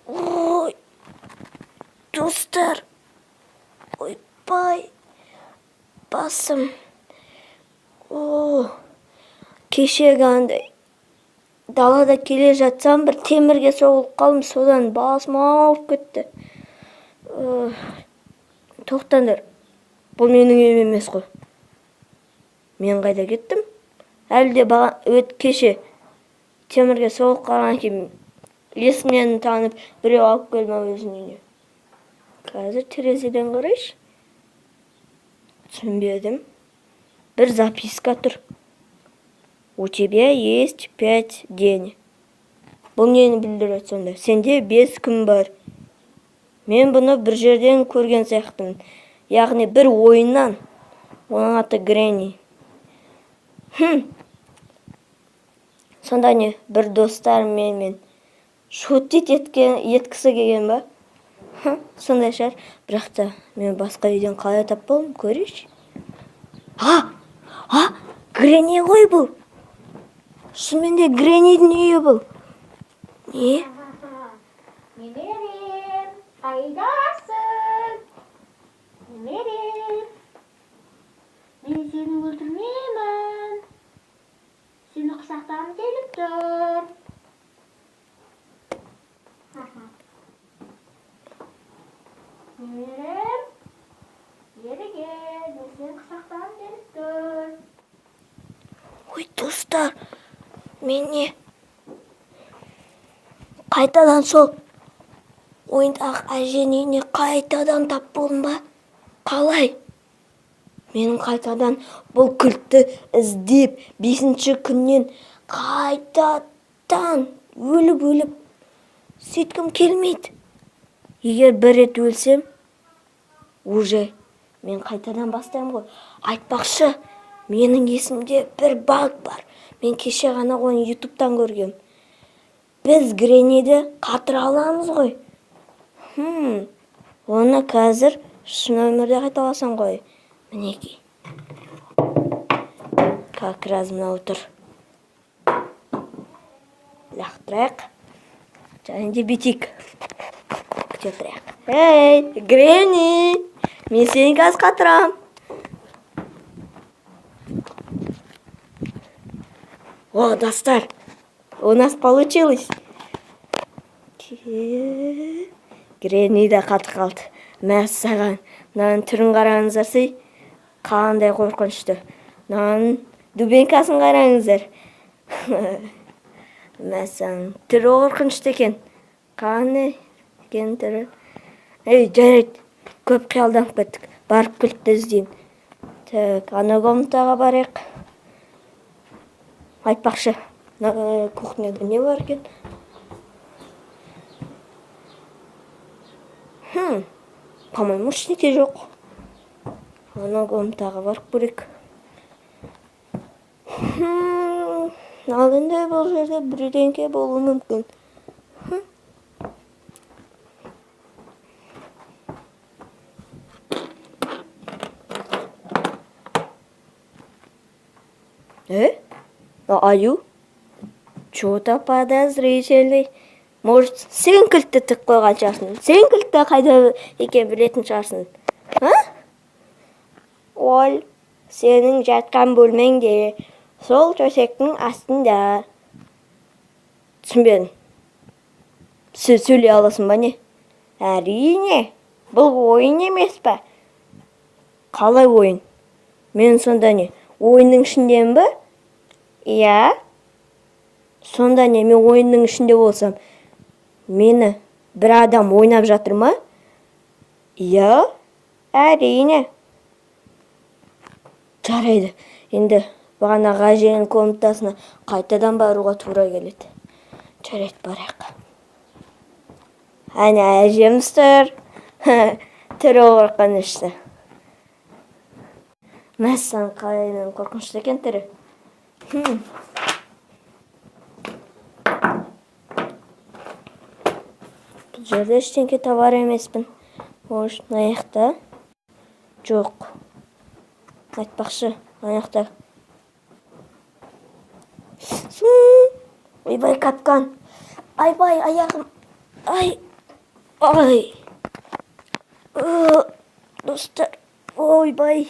Ой, достар, ойбай, басым. Кешегі андай далада келе жатсам, бір темірге соғылып қалдым, содан басым ауырып кетті. Тоқтаңдар, бұл менің үйім емес қой. Мен қайда кеттім? Әлде кеше темірге соғылып қалған кейін есімнен танып біреу алып келді ма өзінің үйіне. Қазір терезеден қарайшы. Түсінбедім. Бір записка тұр. У тебя есть 5 день. Бұл нені білдіреді сонда? Сенде 5 күн бар. Мен бұны бір жерден көрген сияқтымын. Яғни бір ойыннан. Оның аты Гренни. Сонда не, бір достарым мен шутить еткісі келген ба? Сондай шығар. Бірақ та мен басқа үйден қалай тап болдым, көрейші. Гренни ғой бұл. Шынымен де Греннидің үйі бұл. Не? Немерем, қайдасың? Немерем, мен сені өлтірмеймін. Сені құшақтағым келіп тұр. Немерем, бері кел, мен сені құшақтағым келіп тұр. Ой, достар, мен не? Қайтадан сол ойындағы әженің үйіне қайтадан тап болдым ба? Қалай? Менің қайтадан бұл кілтті іздеп 5-ші күннен қайтадан өліп сөйткім келмейді. Егер бір рет өлсем, уже мен қайтадан бастаймын ғой. Айтпақшы, менің есімде бір баг бар. Мен кеше ғана оны ютубтан көргем. Біз Гренниді қатыра аламыз ғой. Оны қазір шын өмірде қайталасам ғой. Мінекей. Как раз мынау тұр. Лақтырайық. Және де битик. Күтетірайық. Эй, Гренни! Мен сені қазір қатырам. О, достар! У нас получилось. Гренни да қатып қалды. Мәссаған. Мынаның түрін қараңыздар сый. Қандай қорқынышты. Мынаның дубенкасын қараңыздар. Мәссаған. Түрі қорқынышты екен. Қандай екен түрі. Ей, жарайды. Көп қиялданып кеттік. Барып кілтті іздеймін. Так, ана комнатаға барайық. Айтпақшы. Кухняда не бар екен? По-моему, ештеңе жоқ. Ана комнатаға барып көрейік. Ал енді бұл жерде бірдеңке болуы мүмкін. Аю? Что-то подозрительный. Может, сен кілтті тік қойған шығарсың? Сен кілтті қайда екен білетін шығарсың? Ол, сенің жатқан бөлмеңде, сол төсектің астында. Түсінбедім. Сіз сөйлей аласың ба не? Әрине, бұл ойын емес па? Қалай ойын? Мен сонда не? Ойынның ішіндемін ба? Иә. Сонда не, мен ойынның ішінде болсам, мені бір адам ойнап жатыр ма? Иә, әрине. Жарайды. Енді бағанағы әженің комнатасына қайтадан баруға тура келеді. Жарайды, барайық. Әне әжеміз тұр. Түрі қорқынышты. Мәссаған, қалайынан қорқынышты екен түрі. Бұл жерде ештеңке табар емеспін. Может, аяқта? Жоқ. Айтпақшы, аяқта. Ойбай, капкан. Айбай, аяғым. Ай, Ай. Достар, ойбай.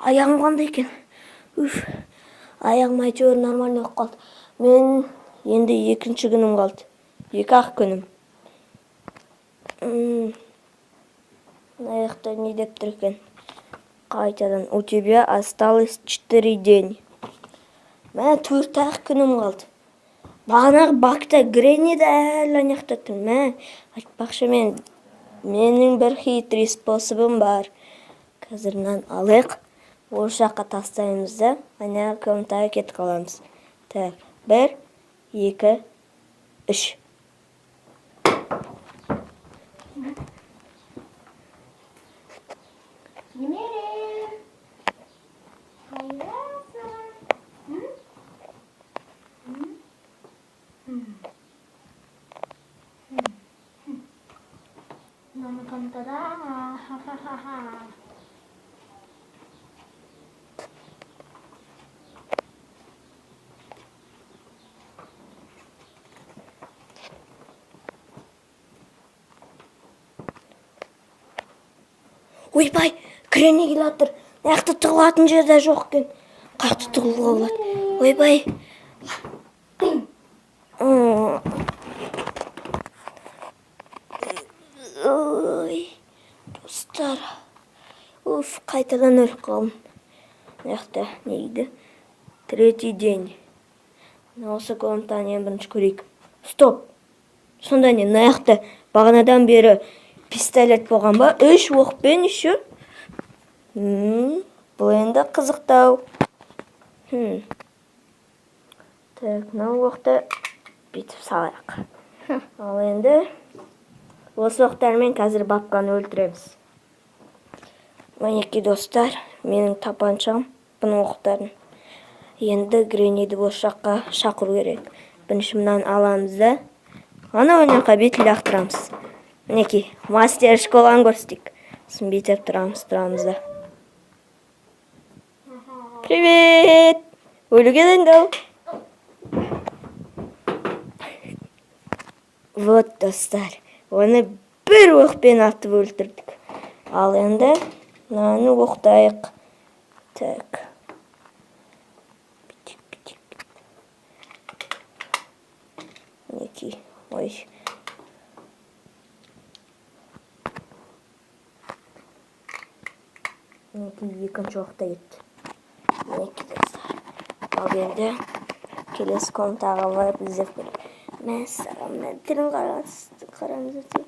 Аяғым қандай екен. Аяғым әйтеуір нормально болып қалды. Мен енді екінші күнім қалды. 2-ақ күнім. Аяқта не деп тұр екен? Қайтадан, у тебя осталось 4 день. Мен 4-ақ күнім қалды. Бағанағы бакта Гренни де әлі аяқта тұр. Мен айтпақшы, менің бір хитрый способым бар. Қазір мынаны алайық. Ол жаққа тастаймыз да, ана комнатаға кетіп қаламыз. Так, 1, 2, 3. Немерем. Қайдасың? Мама комнатада. Ха-ха-ха-ха. Ойбай, Гренни келе жатыр. Аяқта тығылатын жерде жоқ екен. Қақты тығылуға болады. Ойбай. Ой, достар. Қайтадан өліп қалдым. Аяқта не дейді? 3-й день. Осы комнатаны бірінші көрейік. Стоп. Сонда не, аяқта бағанадан бері пистолет болған ба? 3 оқпен еще. Бұл енді қызықтау. Так, мынау оқты бүйтіп салайық. Ал енді осы оқтармен қазір бабканы өлтіреміз. Мінекей достар, менің тапаншам, бұның оқтарын. Енді Гренниді осы жаққа шақыру керек. Бірінші мынаны аламыз да, ана ойнаққа бетін лақтырамыз. Мінекей, мастер школаны көрсетейік. Сосын бүйтіп тұрамыз да. Привет! Өлуге дайындал. Вот, достар, оны бір оқпен атып өлтірдік. Ал енді мынаны оқтайық. Так. Мінекей, ой. Мінекей, екінші оқта кетті. Мінекей, достар. Ал енді келесі комнатаға барып іздеп көрейік. Мәссаған, тілін қараңыз өте.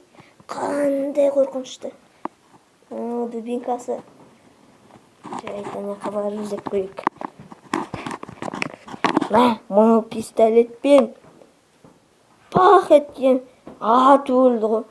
Қандай қорқынышты. Дубинкасы. Жайдан қабар іздеп көрейік. Мұны пистолетпен пах еткен атып өлді ғой.